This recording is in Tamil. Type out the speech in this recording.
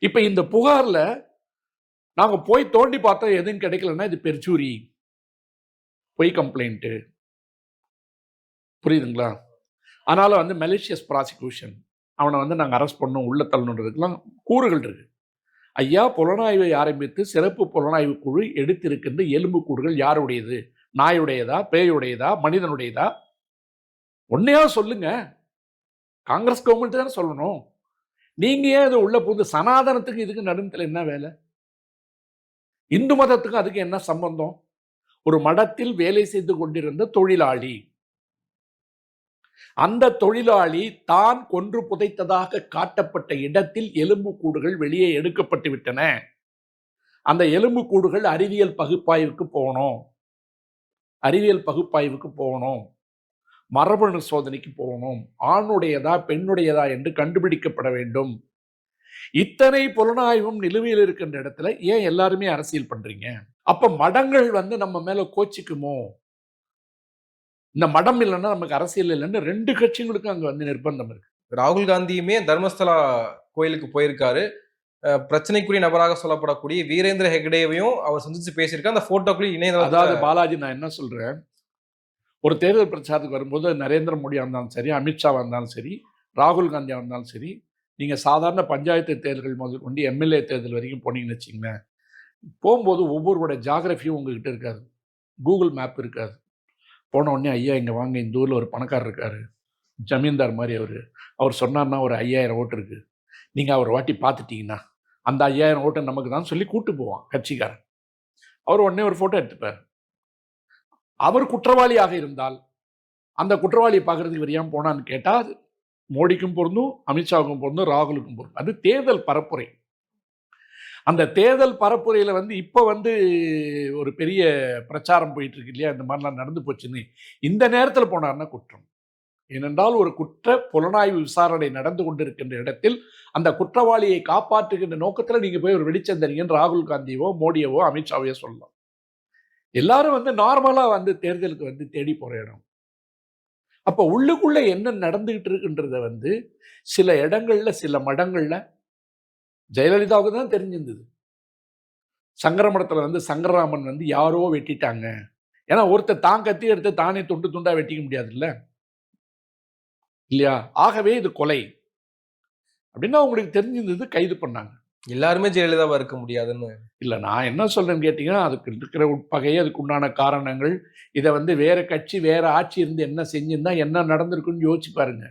இப்ப இந்த புகார்ல நாங்க போய் தோண்டி பார்த்தோம், எதுவும் கிடைக்கலன்னா இது பெர்ஜூரி, பொய் கம்ப்ளைண்ட். புரியுதுங்களா? அதனால வந்து மலிஷியஸ் ப்ராசிக்யூஷன், அவனை வந்து நாங்க அரெஸ்ட் பண்ணோம், உள்ள தள்ளணுன்றதுக்கெல்லாம் கூறுகள் இருக்கு. ஐயா, புலனாய்வை ஆரம்பித்து சிறப்பு புலனாய்வு குழு எடுத்திருக்கின்ற எலும்பு கூடுகள் யாருடையது? நாயுடையதா, பேயுடையதா, மனிதனுடையதா? ஒன்னையாவது சொல்லுங்க. காங்கிரஸ் கவர்மெண்ட் தானே சொல்லணும். நீங்க ஏன் இது உள்ள புகுந்து சனாதனத்துக்கு இதுக்கு நடுத்துல என்ன வேலை? இந்து மதத்துக்கு அதுக்கு என்ன சம்பந்தம்? ஒரு மடத்தில் வேலை செய்து கொண்டிருந்த தொழிலாளி, அந்த தொழிலாளி தான் கொன்று புதைத்ததாக காட்டப்பட்ட இடத்தில் எலும்பு கூடுகள் வெளியே எடுக்கப்பட்டு விட்டன. அந்த எலும்பு கூடுகள் அறிவியல் பகுப்பாய்வுக்கு போகணும், அறிவியல் பகுப்பாய்வுக்கு போகணும், மரபணு சோதனைக்கு போகணும், ஆணுடையதா பெண்ணுடையதா என்று கண்டுபிடிக்கப்பட வேண்டும். இத்தனை புலனாய்வும் நிலுவையில் இருக்கின்ற இடத்துல ஏன் எல்லாருமே அரசியல் பண்றீங்க? அப்ப மடங்கள் வந்து நம்ம மேல கோச்சிக்குமோ? இந்த மடம் இல்லைன்னா நமக்கு அரசியல் இல்லைன்னு 2 கட்சிகளுக்கும் அங்க வந்து நிர்பந்தம் இருக்கு. ராகுல் காந்தியுமே தர்மஸ்தலா கோயிலுக்கு போயிருக்காரு. பிரச்சனைக்குரிய நபராக சொல்லப்படக்கூடிய வீரேந்திர ஹெக்டேவையும் அவர் சந்திச்சு பேசியிருக்காரு. அந்த போட்டோக்குள்ளே இணையதளத்துல. அதாவது பாலாஜி, நான் என்ன சொல்றேன், ஒரு தேர்தல் பிரச்சாரத்துக்கு வரும்போது நரேந்திர மோடியா இருந்தாலும் சரி, அமித்ஷாவா இருந்தாலும் சரி, ராகுல் காந்தியா இருந்தாலும் சரி, நீங்க சாதாரண பஞ்சாயத்து தேர்தல்கள் முதல் கொண்டு எம்எல்ஏ தேர்தல் வரைக்கும் போனீங்கன்னு வச்சுங்களேன், போகும்போது ஒவ்வொருவரோட ஜாகிரபியும் உங்ககிட்ட இருக்காது, கூகுள் மேப் இருக்காது. போன உடனே, ஐயா இங்க வாங்க, இந்த ஊர்ல ஒரு பணக்காரர் இருக்காரு, ஜமீன்தார் மாதிரி அவர் சொன்னார்னா ஒரு 5000 ஓட்டு இருக்கு, நீங்க அவர் வாட்டி பார்த்துட்டீங்கன்னா அந்த 5000 ஓட்டு நமக்கு தான் சொல்லி கூட்டு போவான் கட்சிக்காரன். அவர் உடனே ஒரு போட்டோ எடுத்துப்பார். அவர் குற்றவாளியாக இருந்தால் அந்த குற்றவாளியை பார்க்கறதுக்கு இவர் ஏன் போனான்னு கேட்டா, மோடிக்கும் பொருந்தும், அமித்ஷாவுக்கும் பொருந்தும், ராகுலுக்கும் பொருந்தும். அது தேர்தல் பரப்புரை. அந்த தேர்தல் பரப்புரையில வந்து இப்ப வந்து ஒரு பெரிய பிரச்சாரம் போயிட்டு இருக்கு இல்லையா, இந்த மாதிரிலாம் நடந்து போச்சுன்னு இந்த நேரத்தில் போனார்னா குற்றம். ஏனென்றால் ஒரு குற்ற புலனாய்வு விசாரணை நடந்து கொண்டிருக்கின்ற இடத்தில் அந்த குற்றவாளியை காப்பாற்றுகின்ற நோக்கத்தில் நீங்க போய் ஒரு வெளிச்சந்தரிங்கன்னு ராகுல் காந்தியவோ, மோடியவோ, அமித்ஷாவையோ சொல்லலாம். எல்லாரும் வந்து நார்மலா வந்து தேர்தலுக்கு வந்து தேடி போற இடம். அப்ப உள்ளுக்குள்ள என்ன நடந்துகிட்டு இருக்குன்றத வந்து சில இடங்கள்ல, சில மடங்கள்ல ஜெயலலிதாவுக்கு தான் தெரிஞ்சிருந்தது. சங்கரமடத்துல வந்து சங்கரராமன் வந்து யாரோ வெட்டிட்டாங்க. ஏன்னா ஒருத்தர் தான் கத்தி எடுத்து தானே துண்டு துண்டா வெட்டிக்க முடியாது இல்லையா? ஆகவே இது கொலை அப்படின்னு அவங்களுக்கு தெரிஞ்சிருந்தது, கைது பண்ணாங்க. எல்லாருமே ஜெயலலிதாவா இருக்க முடியாதுன்னு இல்ல, நான் என்ன சொல்றேன்னு கேட்டீங்கன்னா, அதுக்கு இருக்கிற உட்பகை, அதுக்கு உண்டான காரணங்கள், இதை வந்து வேற கட்சி வேற ஆட்சி இருந்து என்ன செஞ்சிருந்தா என்ன நடந்திருக்குன்னு யோசிச்சு பாருங்க.